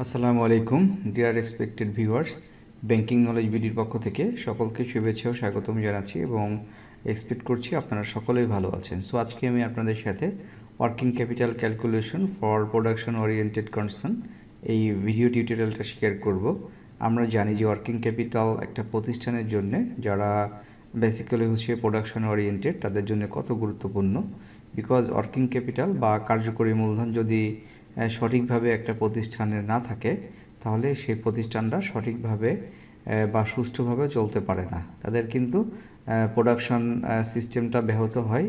আসসালামু আলাইকুম dear expected viewers, banking knowledge বিডির পক্ষ থেকে সকলকে শুভেচ্ছা ও স্বাগতম জানাচ্ছি এবং এক্সপেক্ট করছি আপনারা সকলেই ভালো আছেন। সো আজকে আমি আপনাদের সাথে working capital calculation for production oriented concern এই ভিডিও টিউটোরিয়ালটা শেয়ার করব। আমরা জানি যে ওয়ার্কিং ক্যাপিটাল একটা প্রতিষ্ঠানের জন্য যারা বেসিক্যালি হচ্ছে প্রোডাকশন ওরিয়েন্টেড তাদের জন্য কত গুরুত্বপূর্ণ, বিকজ ওয়ার্কিং ক্যাপিটাল বা কার্যকরী মূলধন যদি সঠিকভাবে একটা প্রতিষ্ঠানের না থাকে তাহলে সেই প্রতিষ্ঠানটা সঠিকভাবে বা সুষ্ঠুভাবে চলতে পারে না। তাদের কিন্তু প্রোডাকশন সিস্টেমটা ব্যাহত হয়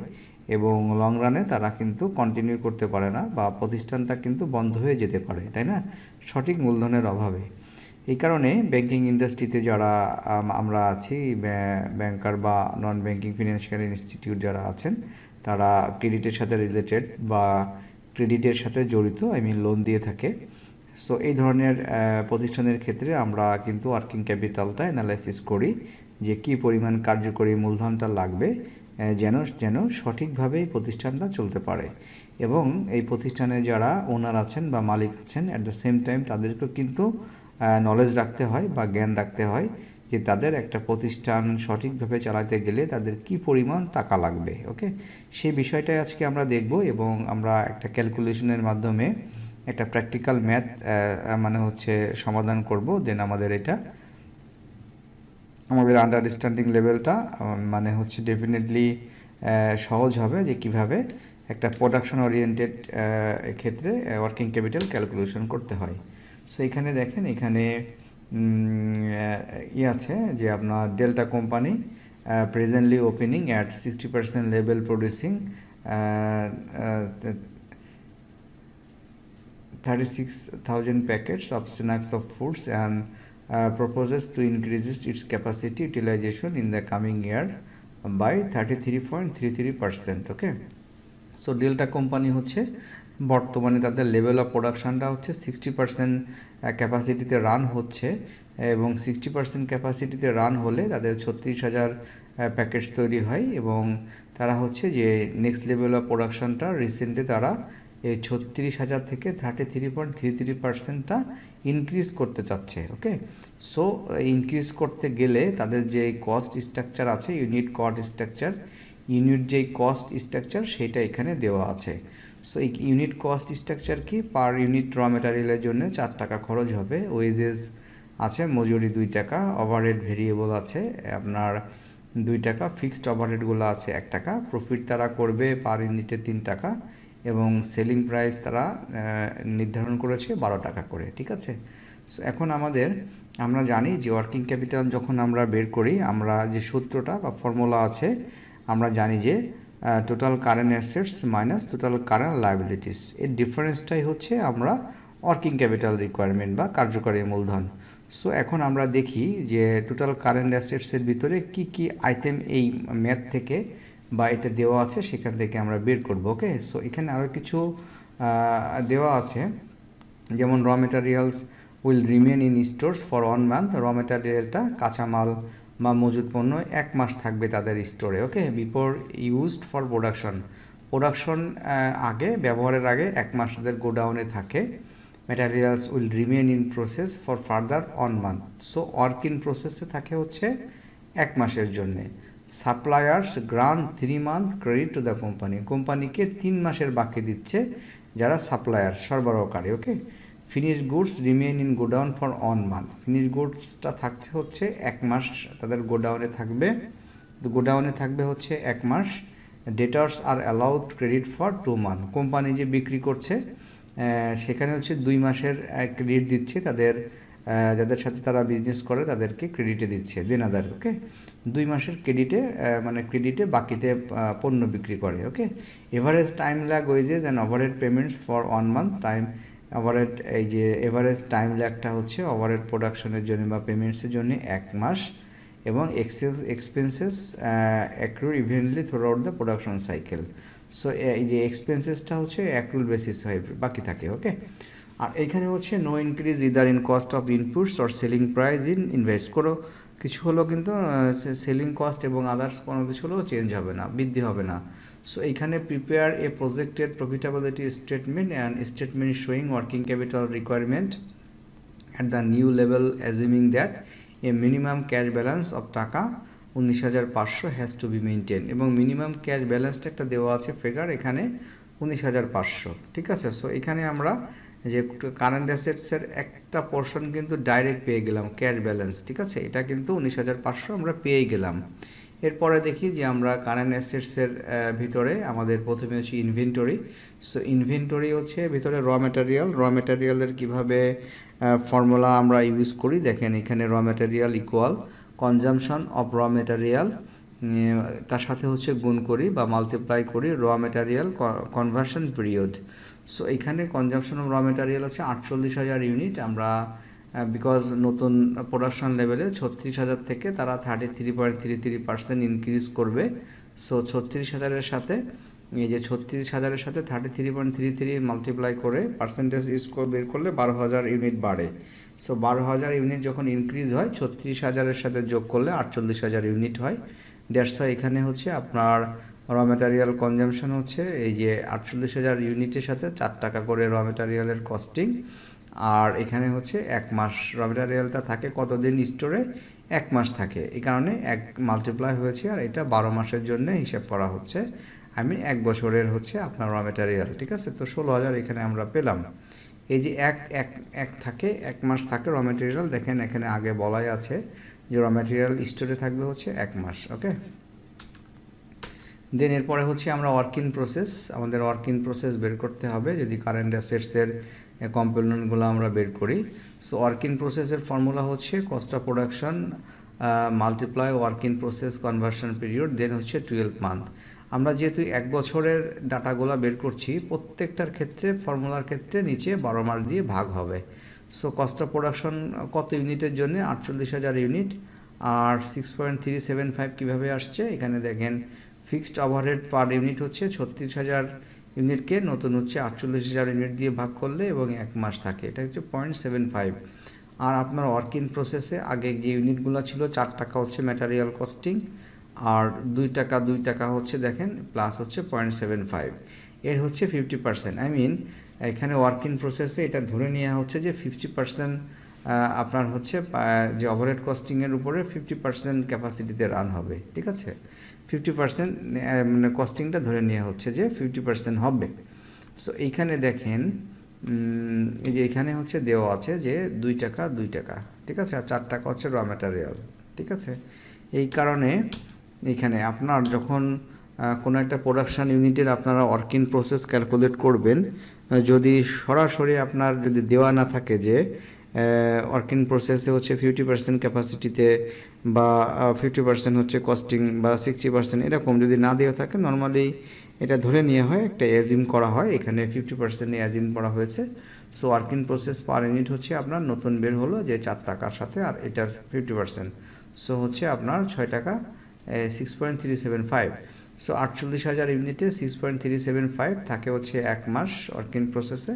এবং লং রানে তারা কিন্তু কন্টিনিউ করতে পারে না বা প্রতিষ্ঠানটা কিন্তু বন্ধ হয়ে যেতে পারে, তাই না, সঠিক মূলধনের অভাবে। এই কারণে ব্যাংকিং ইন্ডাস্ট্রিতে যারা আমরা আছি, ব্যাংকার বা নন ব্যাংকিং ফিনান্সিয়াল ইনস্টিটিউট যারা আছেন, তারা ক্রেডিটের সাথে রিলেটেড বা ক্রেডিটের সাথে জড়িত, লোন দিয়ে থাকে। সো এই ধরনের প্রতিষ্ঠানের ক্ষেত্রে আমরা কিন্তু ওয়ার্কিং ক্যাপিটালটা অ্যানালাইসিস করি যে কী পরিমাণ কার্যকরী মূলধনটা লাগবে যেন সঠিকভাবে এই প্রতিষ্ঠানটা চলতে পারে। এবং এই প্রতিষ্ঠানে যারা ওনার আছেন বা মালিক আছেন, অ্যাট দ্য সেম টাইম তাদেরকেও কিন্তু নলেজ রাখতে হয় বা জ্ঞান রাখতে হয় যে তাদের একটা প্রতিষ্ঠান সঠিকভাবে চালাতে গেলে তাদের কি পরিমাণ টাকা লাগবে। ওকে, সেই বিষয়টাই আজকে আমরা দেখব এবং আমরা একটা ক্যালকুলেশনের মাধ্যমে একটা প্র্যাকটিক্যাল ম্যাথ সমাধান করব। দেন আমাদের আন্ডারস্ট্যান্ডিং লেভেলটা ডেফিনেটলি সহজ হবে যে কিভাবে একটা প্রোডাকশন ওরিয়েন্টেড ক্ষেত্রে ওয়ার্কিং ক্যাপিটাল ক্যালকুলেশন করতে হয়। সো এখানে দেখেন, এখানে আছে যে আপনার delta company presently opening at 60% level producing 36,000 packets of snacks of foods and proposes to increase its capacity utilization in the coming year by 33.33%. Okay, so delta company হচ্ছে বর্তমানে তাদের লেভেল অফ প্রোডাকশানটা হচ্ছে 60% ক্যাপাসিটিতে রান হচ্ছে এবং 60% ক্যাপাসিটিতে run হলে তাদের 36,000 packets তৈরি হয় এবং তারা হচ্ছে যে নেক্সট লেভেল অফ প্রোডাকশানটা রিসেন্টলি তারা এই 36,000 থেকে 33.33%টা ইনক্রিজ করতে চাচ্ছে। ওকে, সো ইনক্রিজ করতে গেলে তাদের যে কস্ট স্ট্রাকচার আছে, ইউনিট যেই কস্ট স্ট্রাকচার সেটা এখানে দেওয়া আছে। সো এই ইউনিট কস্ট স্ট্রাকচার কি, পার ইউনিট র ম্যাটেরিয়ালের জন্য 4 টাকা খরচ হবে, ওয়েজেস আছে মজুরি 2 টাকা, ওভারহেড ভেরিয়েবল আছে আপনার 2 টাকা, ফিক্সড ওভারহেডগুলো আছে 1 টাকা, প্রফিট তারা করবে পার ইউনিটে 3 টাকা এবং সেলিং প্রাইস তারা নির্ধারণ করেছে 12 টাকা করে। ঠিক আছে, সো এখন আমরা জানি যে ওয়ার্কিং ক্যাপিটাল যখন আমরা বের করি, আমরা যে সূত্রটা বা ফর্মুলা আছে, আমরা জানি যে total current assets minus total current liabilities, এর ডিফারেন্সটাই হচ্ছে আমরা ওয়ার্কিং ক্যাপিটাল রিকোয়ারমেন্ট বা কার্যকরী মূলধন। সো এখন আমরা দেখি যে টোটাল কারেন্ট অ্যাসেটসের ভিতরে কি কি আইটেম এই ম্যাথ থেকে বা এটা দেওয়া আছে সেখান থেকে আমরা বের করব। ওকে, সো এখানে আরও কিছু দেওয়া আছে, যেমন raw materials will remain in stores for 1 month. র মেটেরিয়ালটা কাঁচামাল বা মজুদ পণ্য 1 মাস থাকবে তাদের স্টোরে। Okay, before used for production আগে, ব্যবহারের আগে 1 মাস তাদের গোডাউনে থাকে। Materials will remain in process for further 1 month. So work in প্রসেসে থাকে হচ্ছে 1 মাসের জন্যে। Suppliers grant 3 month credit to the কোম্পানিকে 3 মাসের বাকি দিচ্ছে যারা সাপ্লায়ার্স, সরবরাহকারী। Okay, finished goods remain in godown for 1 month. Finished গুডসটা থাকছে হচ্ছে 1 মাস তাদের গোডাউনে থাকবে হচ্ছে 1 মাস। Debtors are allowed credit for 2 month. Company যে বিক্রি করছে সেখানে হচ্ছে 2 মাসের ক্রেডিট দিচ্ছে তাদের, যাদের সাথে তারা বিজনেস করে তাদেরকে ক্রেডিটে দিচ্ছে, দেনাদার। ওকে, 2 মাসের ক্রেডিটে বাকিতে পণ্য বিক্রি করে। Okay, average time lag wages and overhead payments for 1 month. এই যে এভারেজ টাইম ল্যাগটা হচ্ছে ওভারহেড প্রোডাকশনের জন্য বা পেমেন্টসের জন্য 1 মাস এবং expenses accrue evenly throughout the production cycle. So এই যে এক্সপেন্সেসটা হচ্ছে অ্যাক্রুল বেসিস হয়ে বাকি থাকে। ওকে, আর এখানে হচ্ছে no increase either in cost of inputs or selling price in invest করো, কিছু হলো কিন্তু সেলিং কস্ট এবং আদার্স কোনো কিছু হলেও চেঞ্জ হবে না, বৃদ্ধি হবে না। সো এইখানে prepare a projected profitability statement and statement showing working capital requirement at the new level assuming that a minimum cash balance of টাকা 19,500 has to be maintained এবং মিনিমাম ক্যাশ ব্যালেন্সটা একটা দেওয়া আছে ফিগার এখানে 19,500 ঠিক আছে। সো এখানে আমরা যে কারেন্ট অ্যাসেটসের একটা পোর্শন কিন্তু ডাইরেক্ট পেয়ে গেলাম ক্যাশ ব্যালেন্স, ঠিক আছে, এটা কিন্তু 19,500 আমরা পেয়ে গেলাম। এরপরে দেখি যে আমরা কারেন্ট অ্যাসেটসের ভিতরে আমাদের প্রথমে হচ্ছে ইনভেন্টরি। সো ইনভেন্টরি হচ্ছে ভিতরে র ম্যাটেরিয়ালের কীভাবে ফর্মুলা আমরা ইউজ করি দেখেন, এখানে র ম্যাটেরিয়াল ইকুয়াল কনজামশন অফ র ম্যাটেরিয়াল, তার সাথে হচ্ছে গুণ করি বা মাল্টিপ্লাই করি র ম্যাটেরিয়াল কনভার্সন পিরিয়ড। সো এখানে কনজামশন অফ র ম্যাটেরিয়াল হচ্ছে 48,000 ইউনিট। আমরা বিকজ নতুন প্রোডাকশন লেভেলে 36,000 থেকে তারা 33.33% ইনক্রিজ করবে। সো 36,000-এর সাথে এই যে 36,000-এর সাথে 33.33 মাল্টিপ্লাই করে পার্সেন্টেজ বের করলে 12,000 ইউনিট বাড়ে। সো 12,000 ইউনিট যখন ইনক্রিজ হয় 36,000-এর সাথে যোগ করলে 48,000 ইউনিট হয়। দ্যাটস ওয়াই এখানে হচ্ছে আপনার র ম্যাটেরিয়াল কনজামশন হচ্ছে এই যে 48,000 ইউনিটের সাথে 4 টাকা করে র ম্যাটেরিয়ালের কস্টিং। আর এখানে হচ্ছে 1 মাস র ম্যাটেরিয়ালটা থাকে কতদিন স্টোরে, 1 মাস থাকে, এই কারণে 1 মাল্টিপ্লাই হয়েছে আর এটা 12 মাসের জন্য হিসাব করা হচ্ছে। 1 বছরের হচ্ছে আপনার র ম্যাটেরিয়াল, ঠিক আছে। তো 16,000 এখানে আমরা পেলাম। এই যে এক থাকে 1 মাস থাকে র ম্যাটেরিয়াল, দেখেন এখানে আগে বলাই আছে যে র ম্যাটেরিয়াল স্টোরে থাকবে হচ্ছে 1 মাস। ওকে, দেন এরপরে হচ্ছে আমরা ওয়ার্কিং প্রসেস, আমাদের ওয়ার্কিং প্রসেস বের করতে হবে যদি কারেন্ট অ্যাসেটসের কম্পোনেন্টগুলো আমরা বের করি। সো ওয়ার্কিং প্রসেসের ফর্মুলা হচ্ছে cost of production multiply working process conversion period then হচ্ছে 12 মান্থ। আমরা যেহেতু 1 বছরের ডাটাগুলো বের করছি প্রত্যেকটার ক্ষেত্রে ফর্মুলার ক্ষেত্রে নিচে 12 মাস দিয়ে ভাগ হবে। সো কস্ট অফ প্রোডাকশন কত ইউনিটের জন্য 48,000 ইউনিট আর 6.375 কীভাবে আসছে এখানে দেখেন, ফিক্সড ওভারহেড পার ইউনিট হচ্ছে 36,000 ইউনিটকে নতুন হচ্ছে 48,000 ইউনিট দিয়ে ভাগ করলে এবং 1 মাস থাকে, এটা হচ্ছে 0.75। আর আপনার ওয়ার্কিং প্রসেসে আগে যে ইউনিটগুলো ছিল 4 টাকা হচ্ছে ম্যাটেরিয়াল কস্টিং আর 2 টাকা হচ্ছে দেখেন প্লাস হচ্ছে 0.75, এর হচ্ছে 50%। এখানে ওয়ার্কিং প্রসেসে এটা ধরে নেওয়া হচ্ছে যে 50% আপনার হচ্ছে যে ওভারহেড কস্টিংয়ের উপরে 50% ক্যাপাসিটিতে রান হবে, ঠিক আছে। 50% মানে কস্টিংটা ধরে নেওয়া হচ্ছে যে 50% হবে। সো এইখানে দেখেন এই যে এখানে হচ্ছে দেওয়া আছে যে 2 টাকা, ঠিক আছে, আর 4 টাকা হচ্ছে র ম্যাটেরিয়াল, ঠিক আছে। এই কারণে এইখানে আপনার যখন কোনো একটা প্রোডাকশান ইউনিটের আপনারা ওয়ার্কিং প্রসেস ক্যালকুলেট করবেন, যদি সরাসরি আপনার যদি দেওয়া না থাকে যে ওয়ার্কিং প্রসেসে হচ্ছে 50% ক্যাপাসিটিতে বা 50% হচ্ছে কস্টিং বা 60% এরকম যদি না দেওয়া থাকে নর্মালি এটা ধরে নেওয়া হয়, একটা অ্যাজিউম করা হয়, এখানে 50% অ্যাজিউম করা হয়েছে। So working process per unit হচ্ছে আপনার নতুন বের হলো যে 4 টাকার সাথে আর এটার 50%, সো হচ্ছে আপনার 6 টাকা 6.375। সো 48,000 ইউনিটে 6.375 থাকে হচ্ছে 1 মাস ওয়ার্কিং প্রসেসে,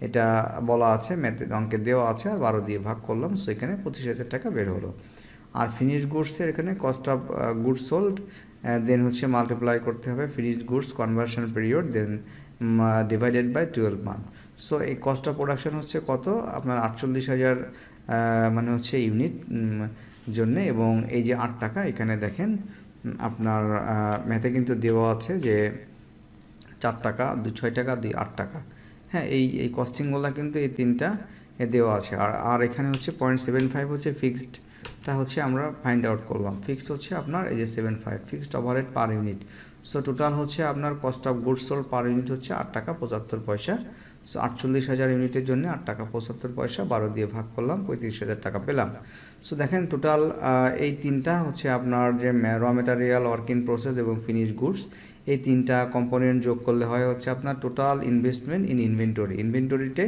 এটা বলা আছে ম্যাথে অঙ্কে দেওয়া আছে আর 12 দিয়ে ভাগ করলাম, সো এখানে 25,000 টাকা বের হলো। আর ফিনিশ গুডসের এখানে cost of goods sold then হচ্ছে মাল্টিপ্লাই করতে হবে finish goods conversion period then divided by 12 month. So এই কস্ট অফ প্রোডাকশন হচ্ছে কত আপনার 48,000 মানে হচ্ছে ইউনিট জন্যে, এবং এই যে 8 টাকা এখানে দেখেন আপনার ম্যাথে কিন্তু দেওয়া আছে যে 4 টাকা 6 টাকা 8 টাকা। হ্যাঁ, এই কস্টিংগুলো কিন্তু এই তিনটা দেওয়া আছে। আর এখানে হচ্ছে 0.75 হচ্ছে ফিক্সডটা হচ্ছে আমরা ফাইন্ড আউট করলাম। ফিক্সড হচ্ছে আপনার এই যে 75 fixed overhead per unit. So total হচ্ছে আপনার cost of goods sold per unit হচ্ছে 8 টাকা 75 পয়সা। সো 48,000 ইউনিটের জন্য 8 টাকা 75 পয়সা 12 দিয়ে ভাগ করলাম 35,000 টাকা পেলাম। সো দেখেন টোটাল এই তিনটা হচ্ছে আপনার যে র ম্যাটেরিয়াল ওয়ার্কিং প্রসেস এবং ফিনিশ গুডস এই তিনটা কম্পোনেন্ট যোগ করলে হয় হচ্ছে আপনার টোটাল ইনভেস্টমেন্ট ইন ইনভেন্টরিতে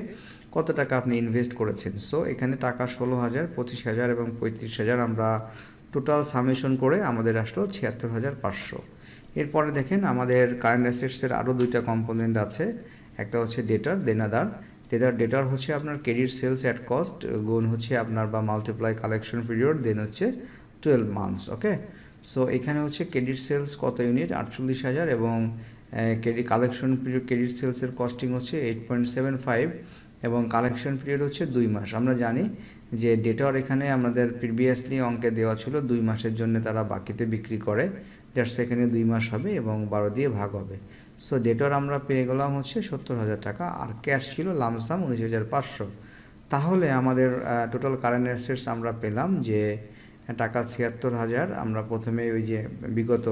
কত টাকা আপনি ইনভেস্ট করেছেন। সো এখানে টাকা 16,000, 25,000 এবং 35,000 আমরা টোটাল সামেশন করে আমাদের আসলো 76,500। এরপরে দেখেন আমাদের কারেন্ট অ্যাসেটসের আরও 2টা কম্পোনেন্ট আছে, একটা হচ্ছে ডেটার দেনাদার। ডেটার হচ্ছে আপনার ক্রেডিট সেলস অ্যাট কস্ট গুণ হচ্ছে আপনার বা মাল্টিপ্লাই কালেকশন পিরিয়ড দেন হচ্ছে 12 মান্থস। ওকে, সো এখানে হচ্ছে ক্রেডিট সেলস কত ইউনিট 48,000 এবং ক্রেডিট কালেকশন পিরিয়ড ক্রেডিট সেলসের কস্টিং হচ্ছে 8.75 এবং কালেকশন পিরিয়ড হচ্ছে 2 মাস। আমরা জানি যে ডেটর এখানে আমাদের প্রিভিয়াসলি অঙ্কে দেওয়া ছিল 2 মাসের জন্য তারা বাকিতে বিক্রি করে, দ্যাটস এখানে 2 মাস হবে এবং 12 দিয়ে ভাগ হবে। সো ডেটর আমরা পেয়ে গেলাম হচ্ছে 70,000 টাকা, আর ক্যাশ ছিল লামসাম 19,500। তাহলে আমাদের টোটাল কারেন্ট অ্যাসেটস আমরা পেলাম যে টাকা 76,000। আমরা প্রথমে ওই যে বিগত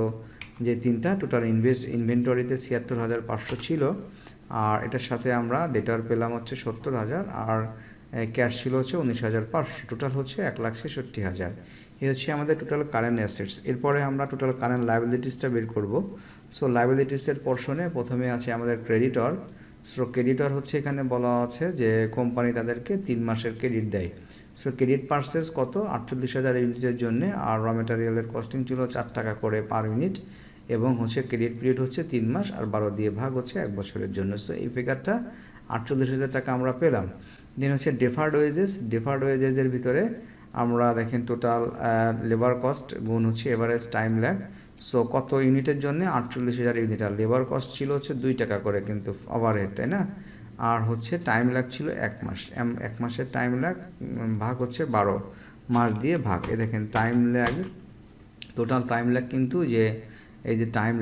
যে তিনটা টোটাল ইনভেন্টরিতে 76,500 ছিল, আর এটার সাথে আমরা ডেটার পেলাম হচ্ছে 70,000, আর ক্যাশ ছিল হচ্ছে 19,500, টোটাল হচ্ছে 1,66,000। এই হচ্ছে আমাদের টোটাল কারেন্ট অ্যাসেটস। এরপরে আমরা টোটাল কারেন্ট লায়াবিলিটিসটা বের করব। সো লায়াবিলিটিসের পোর্শনে প্রথমে আছে আমাদের ক্রেডিটর। সো ক্রেডিটর হচ্ছে এখানে বলা আছে যে কোম্পানি তাদেরকে 3 মাসের ক্রেডিট দেয়। সো ক্রেডিট পারচেস কত 48,000 ইউনিটের জন্য, আর র ম্যাটেরিয়ালের কস্টিং ছিল 4 টাকা করে পার ইউনিট, এবং হচ্ছে ক্রেডিট পিরিয়ড হচ্ছে 3 মাস, আর 12 দিয়ে ভাগ হচ্ছে 1 বছরের জন্য। সো এই ফিগারটা 48,000 টাকা আমরা পেলাম। দেন হচ্ছে ডেফার্ড ওয়েজেস। ডেফার্ড ওয়েজেসের ভিতরে আমরা দেখেন টোটাল লেবার কস্ট গুণ হচ্ছে এভারেজ টাইম ল্যাগ। সো কত ইউনিটের জন্য 48,000 ইউনিট, আর লেবার কস্ট ছিল হচ্ছে 2 টাকা করে কিন্তু ওভারহেড, তাই না? আর হচ্ছে টাইম ল্যাগ ছিল 1 মাস। 1 মাসের টাইম ল্যাগ ভাগ হচ্ছে 12 মাস দিয়ে ভাগ। এ দেখেন time lag, total time lag কিন্তু যে এই যে টাইম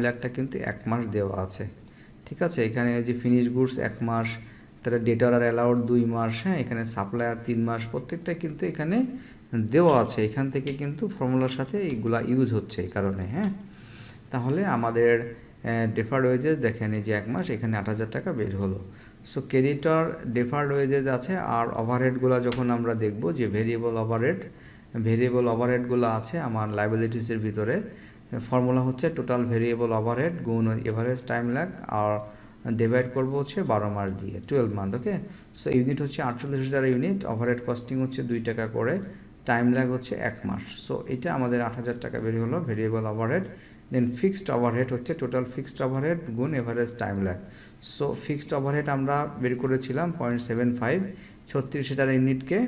ল্যাগটা কিন্তু 1 মাস দেওয়া আছে, ঠিক আছে? এখানে যে ফিনিশ গুডস 1 মাস, তাহলে ডেটর আর অ্যালাউড 2 মাস, হ্যাঁ, এখানে সাপ্লায়ার 3 মাস, প্রত্যেকটা কিন্তু এখানে দেওয়া আছে। এখান থেকে কিন্তু ফর্মুলার সাথে এইগুলা ইউজ হচ্ছে এই কারণে, হ্যাঁ। তাহলে আমাদের ডেফার্ড ওয়েজেস দেখেন এই যে 1 মাস, এখানে 8,000 টাকা বের হলো। সো ক্রেডিটর ডেফার্ড ওয়েজেস আছে, আর ওভারহেডগুলো যখন আমরা দেখব যে ভেরিয়েবল ওভারহেডগুলো আছে আমার লায়াবিলিটিসের ভিতরে, ফর্মুলা হচ্ছে টোটাল ভেরিয়েবল ওভারহেড গুণ এভারেজ টাইম ল্যাগ, আর ডিভাইড করব হচ্ছে 12 মাস দিয়ে 12 মান্থ, ওকে। সো ইউনিট হচ্ছে 48,000 ইউনিট, ওভারহেড কস্টিং হচ্ছে 2 টাকা করে, টাইম ল্যাগ হচ্ছে 1 মাস। সো এটা আমাদের 8,000 টাকা বের হলো ভেরিয়েবল ওভারহেড। দেন ফিক্সড ওভারহেড হচ্ছে টোটাল ফিক্সড ওভারহেড গুণ average time lag. So fixed overhead আমরা বের করেছিলাম 0.75, 36,000 ইউনিটকে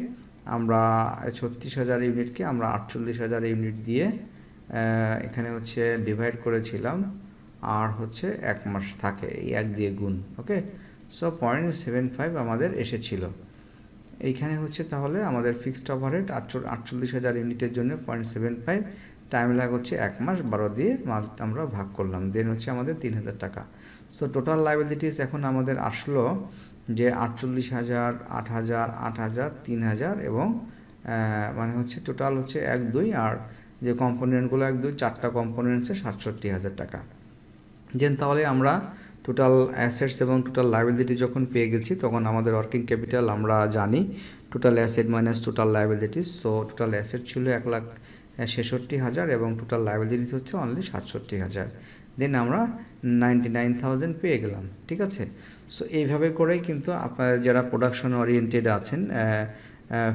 আমরা 48,000 ইউনিট দিয়ে এখানে হচ্ছে ডিভাইড করেছিলাম, আর হচ্ছে 1 মাস থাকে এই 1 দিয়ে গুণ, ওকে। সো 0.75 আমাদের এসেছিল এইখানে হচ্ছে। তাহলে আমাদের ফিক্সড ওভারহেড 48,000 ইউনিটের জন্য 0.75, টাইম ল্যাগ হচ্ছে 1 মাস, 12 দিয়ে আমরা ভাগ করলাম, দেন হচ্ছে আমাদের 3,000 টাকা। সো টোটাল লায়াবিলিটিস এখন আমাদের আসলো যে 48,000, 8,000, 8,000, 3,000 এবং মানে হচ্ছে টোটাল হচ্ছে 1, 2, আর যে কম্পোনেন্টগুলো 1, 2, 4টা কম্পোনেন্টসে 67,000 টাকা। দেন তাহলে আমরা টোটাল অ্যাসেটস এবং টোটাল লায়াবিলিটি যখন পেয়ে গেছি, তখন আমাদের ওয়ার্কিং ক্যাপিটাল আমরা জানি total asset minus total liabilities. So total asset ছিল 1,66,000 এবং টোটাল লায়াবিলিটিস হচ্ছে অনলি 67,000। দেন আমরা 99,000 পেয়ে গেলাম, ঠিক আছে? সো এইভাবে করেই কিন্তু আপনারা যারা প্রোডাকশন ওরিয়েন্টেড আছেন,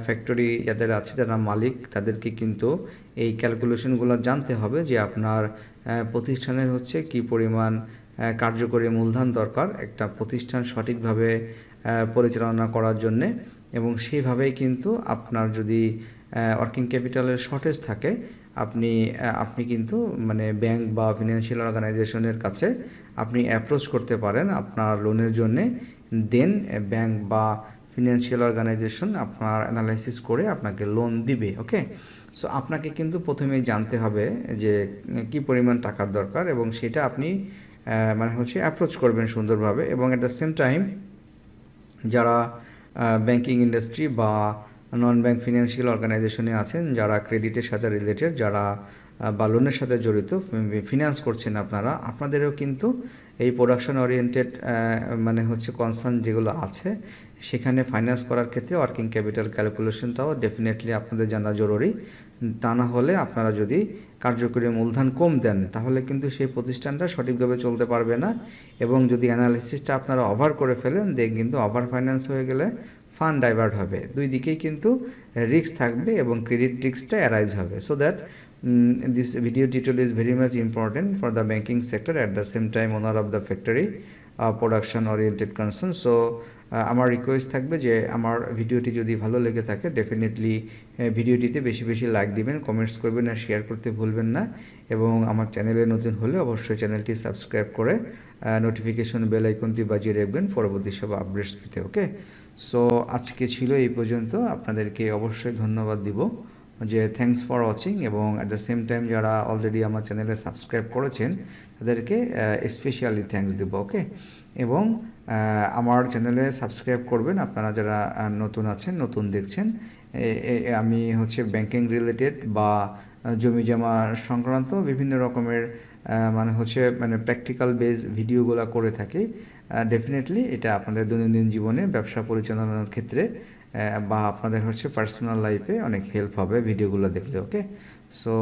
ফ্যাক্টরি যাদের আছে, যারা মালিক, তাদেরকে কিন্তু এই ক্যালকুলেশনগুলো জানতে হবে যে আপনার প্রতিষ্ঠানের হচ্ছে কি পরিমাণ কার্যকরী মূলধন দরকার একটা প্রতিষ্ঠান সঠিকভাবে পরিচালনা করার জন্যে, এবং সেইভাবেই কিন্তু আপনার যদি ওয়ার্কিং ক্যাপিটালের শর্টেজ থাকে, আপনি কিন্তু মানে ব্যাংক বা ফিনান্সিয়াল অর্গানাইজেশনের কাছে আপনি অ্যাপ্রোচ করতে পারেন আপনার লোনের জন্যে। দেন ব্যাংক বা ফিনান্সিয়াল অর্গানাইজেশন আপনার অ্যানালাইসিস করে আপনাকে লোন দিবে, ওকে। সো আপনাকে কিন্তু প্রথমেই জানতে হবে যে কি পরিমাণ টাকার দরকার, এবং সেটা আপনি মানে হচ্ছে অ্যাপ্রোচ করবেন সুন্দরভাবে। এবং অ্যাট দ্য সেম টাইম যারা ব্যাংকিং ইন্ডাস্ট্রি বা নন ব্যাংক ফিনান্সিয়াল অর্গানাইজেশনে আছেন, যারা ক্রেডিটের সাথে রিলেটেড, যারা বা লোনের সাথে জড়িত, ফিনান্স করছেন আপনাদেরও কিন্তু এই প্রোডাকশন ওরিয়েন্টেড মানে হচ্ছে কনসার্ন যেগুলো আছে, সেখানে ফাইন্যান্স করার ক্ষেত্রে ওয়ার্কিং ক্যাপিটাল ক্যালকুলেশনটাও ডেফিনেটলি আপনাদের জানা জরুরি। তা না হলে আপনারা যদি কার্যকরী মূলধন কম দেন, তাহলে কিন্তু সেই প্রতিষ্ঠানটা সঠিকভাবে চলতে পারবে না, এবং যদি অ্যানালিসিসটা আপনারা ওভার করে ফেলেন, কিন্তু ওভার ফাইন্যান্স হয়ে গেলে ফান্ড ডাইভার্ট হবে, দুই দিকেই কিন্তু রিস্ক থাকবে এবং ক্রেডিট রিস্কটা অ্যারাইজ হবে। So that this video tutorial is very much important for the banking sector, at the same time owner of the factory production oriented concern. So আমার রিকোয়েস্ট থাকবে যে আমার ভিডিওটি যদি ভালো লেগে থাকে ডেফিনেটলি ভিডিওটিতে বেশি বেশি লাইক দিবেন, কমেন্টস করবেন আর শেয়ার করতে ভুলবেন না। এবং আমার চ্যানেলে নতুন হলে অবশ্যই চ্যানেলটি সাবস্ক্রাইব করে নোটিফিকেশন বেল আইকনটি বাজিয়ে রাখবেন পরবর্তী সব আপডেটস পেতে। ওকে, সো আজকে ছিল এই পর্যন্ত। আপনাদেরকে অবশ্যই ধন্যবাদ দিব যে থ্যাঙ্কস ফর ওয়াচিং, এবং অ্যাট দ্য সেম টাইম যারা অলরেডি আমার চ্যানেলে সাবস্ক্রাইব করেছেন তাদেরকে স্পেশালি থ্যাঙ্কস দেব। ওকে, এবং আমার চ্যানেলে সাবস্ক্রাইব করবেন আপনারা যারা নতুন আছেন, নতুন দেখছেন। আমি হচ্ছে ব্যাংকিং রিলেটেড বা জমি জমা সংক্রান্ত বিভিন্ন রকমের মানে প্র্যাকটিক্যাল বেস ভিডিওগুলো করে থাকি। ডেফিনেটলি এটা আপনাদের দৈনন্দিন জীবনে ব্যবসা পরিচালনার ক্ষেত্রে বা আপনাদের হচ্ছে পার্সোনাল লাইফে অনেক হেল্প হবে ভিডিওগুলো দেখলে। ওকে, সো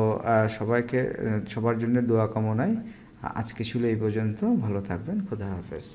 সবাইকে সবার জন্য দোয়া কামনায় আজকে ছিল এই পর্যন্ত। ভালো থাকবেন, খোদা হাফেজ।